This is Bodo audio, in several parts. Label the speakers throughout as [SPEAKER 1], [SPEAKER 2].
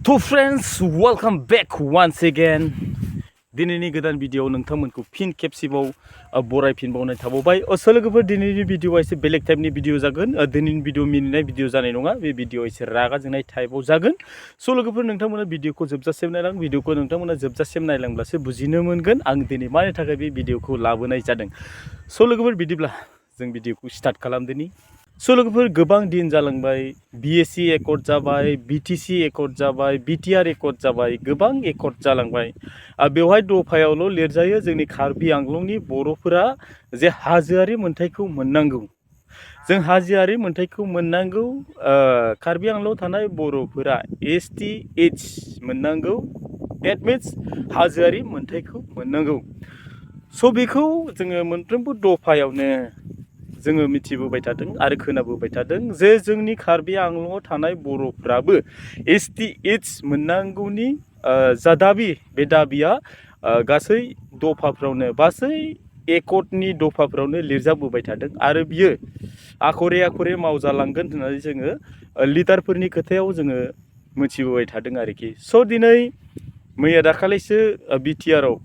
[SPEAKER 1] To friends, welcome back once again. दिनैनि गोदान भिडियोआव नोंथांमोनखौ फिन खेबसेबाव बरायफिनबावनाय थाबावबाय। लोगोफोर दिनैनि भिडियोआ एसे बेलेग टाइपनि भिडियो जागोन। दिनैनि भिडियो मिनिनाय भिडियो जानाय नङा। बे भिडियो एसे रागा जोंनाय टाइपआव जागोन। लोगोफोर नोंथांमोना भिडियोखौ जोबजासिम नायलां। भिडियोखौ नोंथांमोना जोबजासिम नायलांब्लासो बुजिनो मोनगोन आं दिनै मानि थाखाय बे भिडियोखौ लाबोनाय जादों। लोगोफोर बिदिब्ला जों भिडियोखौ स्टार्ट खालामदोनि। लोगोफोर गोबां दिन जालांबाय, BSc एकर्ड जाबाय, BTC एकर्ड जाबाय, BTR एकर्ड जाबाय, गोबां एकर्ड जालांबाय। बेवहाय दफायावल' लिरजायो जोंनि कार्बि आंलंनि बर'फोरा जे हाजोआरि मोनथायखौ मोननांगौ। जों हाजोआरि मोनथायखौ मोननांगौ। कार्बि आंलंआव थानाय बर'फोरा STH मोननांगौ। डेट मिन्स हाजोआरि मोनथायखौ मोननांगौ। बेखौ जोङो मोनफ्रोमबो दफायावनो जोङो मिथिबोबाय थादों आरो खोनाबोबाय थादों जे जोंनि कार्बि आंलंआव थानाय बर'फ्राबो STH मोननांगौनि जा दाबि, बे दाबिया गासै दफाफ्रावनो गासै एकर्डनि दफाफ्रावनो लिरजाबोबाय थादों आरो बियो आखरे आखरे मावजालांगोन होननानै जोङो लिडारफोरनि खोथायाव जोङो मिथिबोबाय थादों आरोखि। दिनै मैया दाखालिसो BTRआव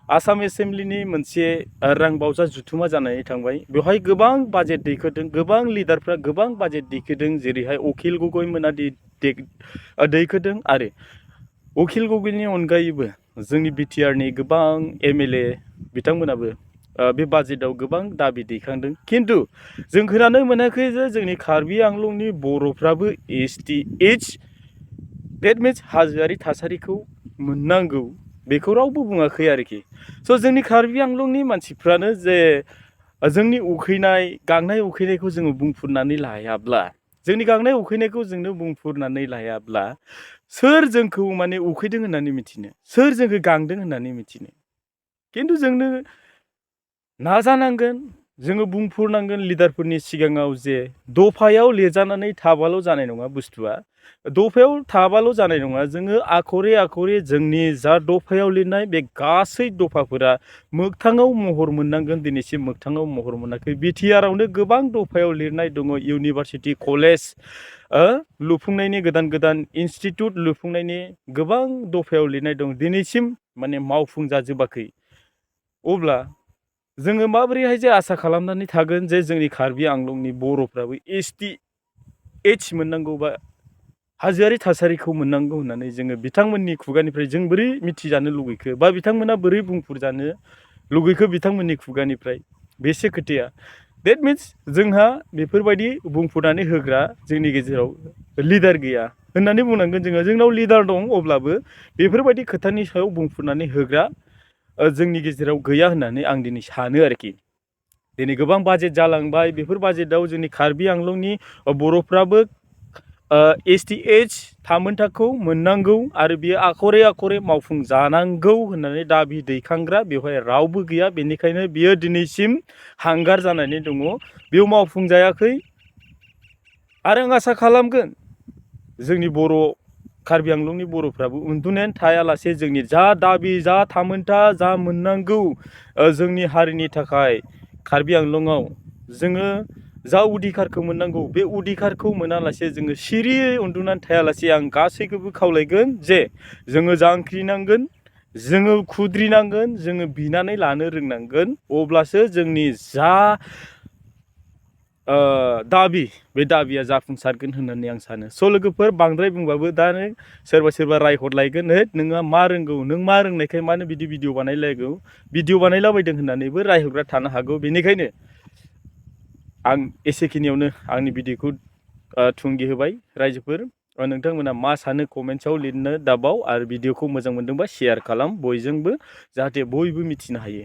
[SPEAKER 1] आसाम एसेम्ब्लिनि मोनसे रांबावजा जुथुमा जानानै थांबाय। बेवहाय गोबां बाजेट दैखोदों, गोबां लिडारफ्रा गोबां बाजेट दैखोदों, जेरैहाय अखिल गगैमोना दैखोदों आरो अखिल गगैनि अनगायैबो जोंनि BTRनि गोबां MLA बिथांमोनाबो बे बाजेटआव गोबां दाबि दैखांदों। खिन्थु जों खोनानो मोनाखै जे जोंनि कार्बि आंलंनि बर'फ्राबो STH डेट मिन्स हाजोआरि थासारिखौ मोननांगौ, बेखौ रावबो बुङाखै आरोखि। जोंनि कार्बि आंलंनि मानसिफ्रानो जे जोंनि उखैनाय गांनाय उखैनायखौ जोङो बुंफुरनानै लायाब्ला, जोंनि गांनाय उखैनायखौ जोंनो बुंफुरनानै लायाब्ला सोर जोंखौ माने उखैदों होननानै मिथिनो, सोर जोंखौ गांदों होननानै मिथिनो। खिन्थु जोंनो नाजानांगोन, जोङो बुंफुरनांगोन लिडारफोरनि सिगाङाव जे दफायाव लिरजानानै थाबाल' जानाय नङा बुस्थुआ। दफायाव थाबाल' जानाय नङा, जोङो आखरे आखरे जोंनि जा दफायाव लिरनाय बे गासै दफाफोरा मोगथाङाव महर मोननांगोन। दिनैसिम मोगथाङाव महर मोनाखै। BTRआवनो गोबां दफायाव लिरनाय दङ, इउनिभारसिटि कलेज लुफुंनायनि गोदान गोदान इनस्टिट्युट लुफुंनायनि गोबां दफायाव लिरनाय दं, दिनैसिम माने मावफुंजाजोबाखै। अब्ला जोङो माबोरैहाय जे आसा खालामनानै थागोन जे जोंनि कार्बि आंलंनि बर'फ्राबो STH मोननांगौ बा हाजोआरि थासारिखौ मोननांगौ होननानै जोङो बिथांमोननि खुगानिफ्राय जों बोरै मिथिजानो लुगैखो, बा बिथांमोना बोरै बुंफुरजानो लुगैखो बिथांमोननि खुगानिफ्राय, बेसो खोथाया। डेट मिन्स जोंहा बेफोरबायदि बुंफुरनानै होग्रा जोंनि गेजेराव लिडार गैया होननानै बुंनांगोन जोङो। जोंनाव लिडार दं, अब्लाबो बेफोरबायदि खोथानि सायाव बुंफुरनानै होग्रा जोंनि गेजेराव गैया होननानै आं दिनै सानो आरोखि। दिनै गोबां बाजेट जालांबाय, बेफोर बाजेटआव जोंनि कार्बि आंलंनि बर'फ्राबो STH थामोनथाखौ मोननांगौ आरो बियो आखरे आखरे मावफुंजानांगौ होननानै दाबि दैखांग्रा बेवहाय रावबो गैया। बेनिखायनो बियो दिनैसिम हांगार जानानै दङ, बेयाव मावफुंजायाखै। आरो आं आसा खालामगोन जोंनि कार्बि आंलंनि बर'फ्राबो उन्दुनानै थायालासे जोंनि जा दाबि, जा थामोनथा, जा मोननांगौ जोंनि हारिनि थाखाय कार्बि आंलंआव जोङो जा उदिखारखौ मोननांगौ, बे उदिखारखौ मोनालासे जोङो सिरियै उन्दुनानै थायालासे आं गासैखौबो खावलायगोन जे जोङो जांख्रिनांगोन, जोङो खुद्रिनांगोन, जोङो बिनानै लानो रोंनांगोन। अब्लासो जोंनि जा दाबि, बे दाबिया जाफुंसारगोन होननानै आं सानो। लोगोफोर बांद्राय बुंबाबो दा सोरबा सोरबा रायहरलायगोन, नोङो मा रोंगौ, नों मा रोंनायखाय मानो बिदि भिडिअ बानायलाबायदों होननानैबो रायहरग्रा थानो हागौ। बेनिखायनो आं एसेखिनियावनो आंनि भिडिअखौ थुंगि होबाय। रायजोफोर नोंथांमोना मा सानो कमेन्ट्सआव लिरनो दाबाव, आरो भिडिअखौ मोजां मोनदोंबा शेयार खालाम बयजोंबो, जाहाथे बयबो मिथिनो हायो।